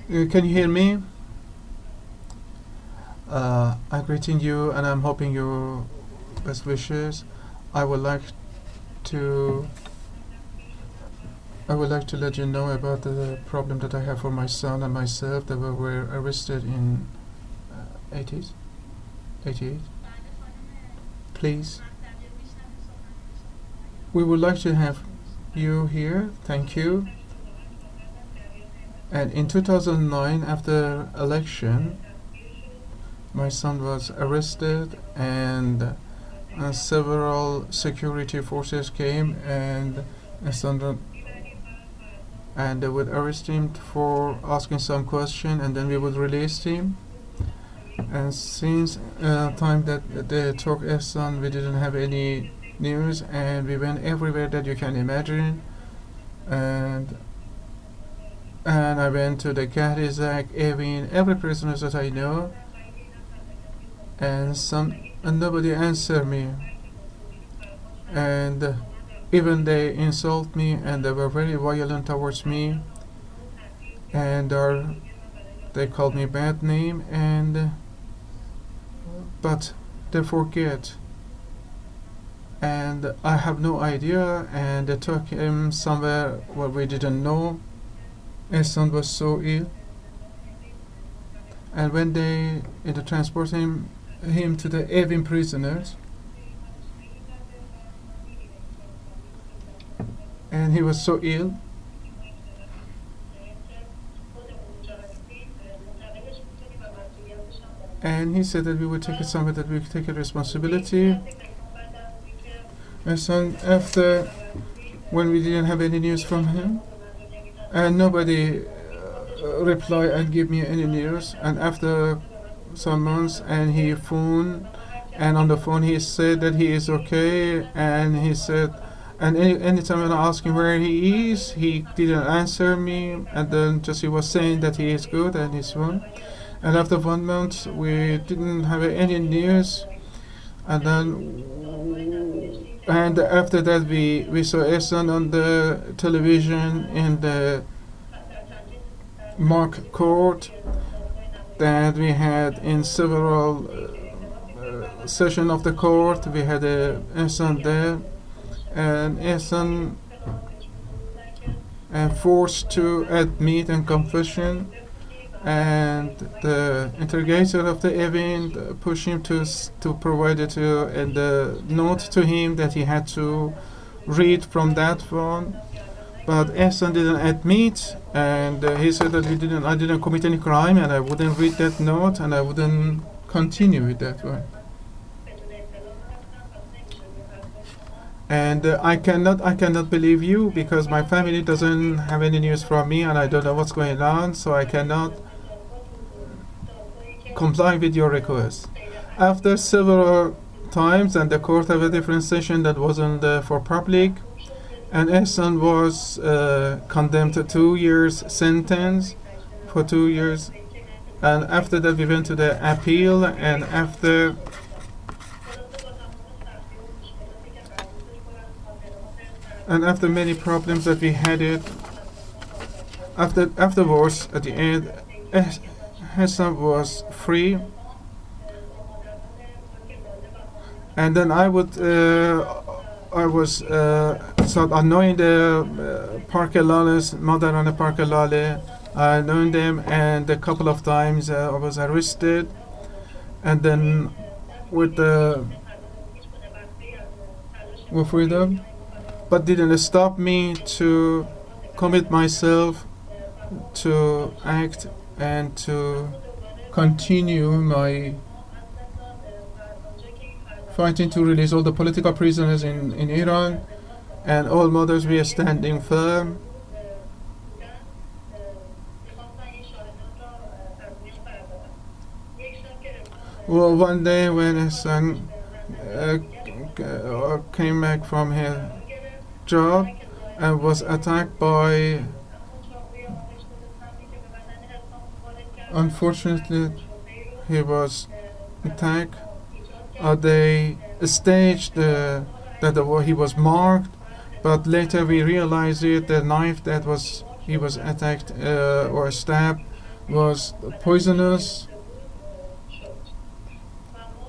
Can you hear me? I'm greeting you and I'm hoping your best wishes. I would like to let you know about the problem that I have for my son and myself that we were arrested in 88. Please. We would like to have you here. Thank you. And in 2009, after election, my son was arrested and several security forces came and they would arrest him for asking some question and then we would release him. And since time that they took Ehsan, we didn't have any news and we went everywhere that you can imagine. And I went to the Kahrizak, Evin, every prisoner that I know. And nobody answered me. And even they insult me and they were very violent towards me. And they called me bad name but they forget. And I have no idea and they took him somewhere where we didn't know. His son was so ill. And when they transported him to the Evin prisoners, and he was so ill, and he said that we would take it somewhere, that we would take a responsibility. And so after, when we didn't have any news from him, and nobody replied and give me any news, and after some months, and he phoned, and on the phone he said that he is okay, and he said, and anytime when I asked him where he is, he didn't answer me, and then just he was saying that he is good and he's fine. And after 1 month, we didn't have any news, and after that we saw Ehsan on the television in the mock court that we had in several sessions of the court. We had Ehsan there, and Ehsan forced to admit and confession, and the interrogator of the event pushed him to provide it and the note to him that he had to read from that one. But Ehsan didn't admit, and he said that I didn't commit any crime, and I wouldn't read that note, and I wouldn't continue with that one. And I cannot believe you, because my family doesn't have any news from me, and I don't know what's going on, so I cannot comply with your request. After several times, and the court have a different session that wasn't for public, and Ehsan was condemned to 2 years sentence for 2 years. And after that we went to the appeal, and after many problems that we had it, afterwards at the end, Ehsan was free. And then I was sort of knowing the Park Lales, Madaran Park Lale. I known them, and a couple of times I was arrested, and then with freedom, but didn't stop me to commit myself to act and to continue my fighting to release all the political prisoners in Iran, and all mothers we are standing firm. Well, one day when his son came back from his job and was attacked by, unfortunately, he was attacked. They staged that he was marked, but later we realized the knife that he was attacked or stabbed was poisonous,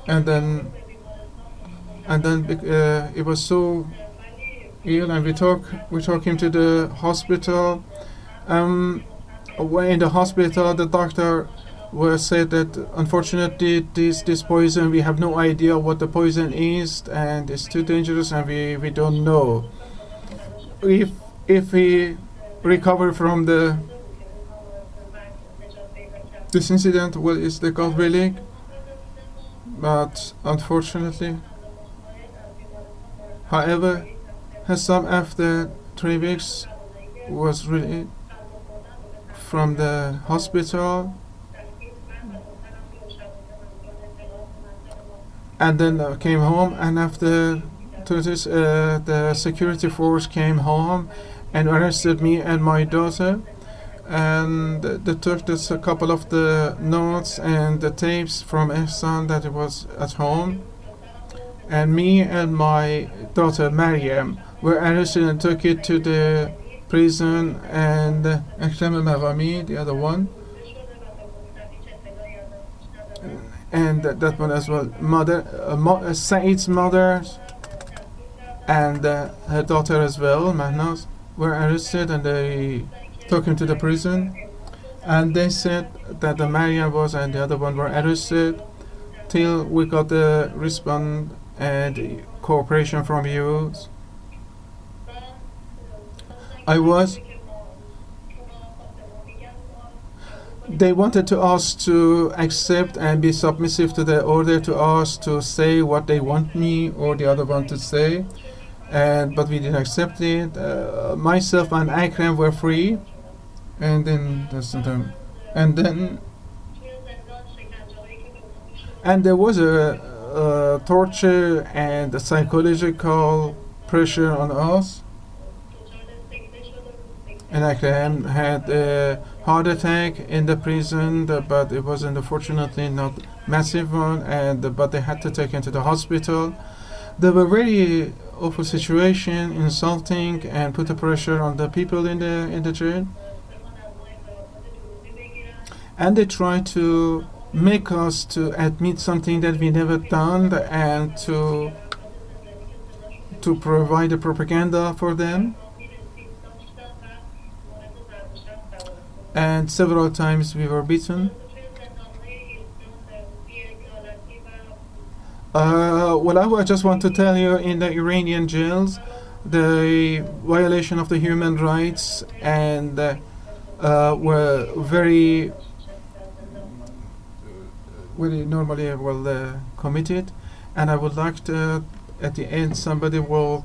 and then it was so ill, and we took him to the hospital. When in the hospital, the doctor said that unfortunately this poison, we have no idea what the poison is, and it's too dangerous, and we don't know if he recover from this incident. Well, it's the God willing, but unfortunately, however, Hassan after 3 weeks was really from the hospital, and then came home, and after this, the security force came home and arrested me and my daughter, and they took a couple of the notes and the tapes from Ihsan that it was at home, and me and my daughter Maryam were arrested and took it to the prison, and Akram Maghami, the other one, and that one as well, Saeed's mother and her daughter as well, Mahnaz, were arrested, and they took him to the prison, and they said that the Maryam was and the other one were arrested till we got the response and cooperation from you. They wanted to us to accept and be submissive to the order, to us to say what they want me or the other one to say, but we didn't accept it. Myself and Akram were free, and then there was a torture and a psychological pressure on us. And Akram had a heart attack in the prison, but it was unfortunately not massive one, but they had to take him to the hospital. There were very awful situation, insulting, and put the pressure on the people in the jail. And they tried to make us to admit something that we never done, and to provide the propaganda for them. And several times we were beaten. I just want to tell you, in the Iranian jails, the violation of the human rights and were very normally committed. And I would like to, at the end, somebody will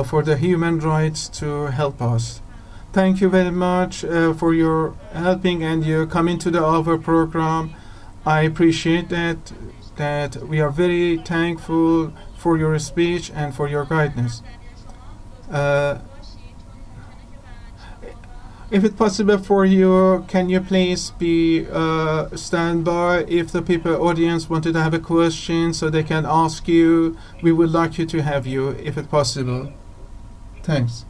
for the human rights to help us. Thank you very much for your helping and your coming to our program. I appreciate that we are very thankful for your speech and for your guidance. If it's possible for you, can you please be stand by if the audience wanted to have a question so they can ask you? We would like you to have you, if it's possible. Thanks.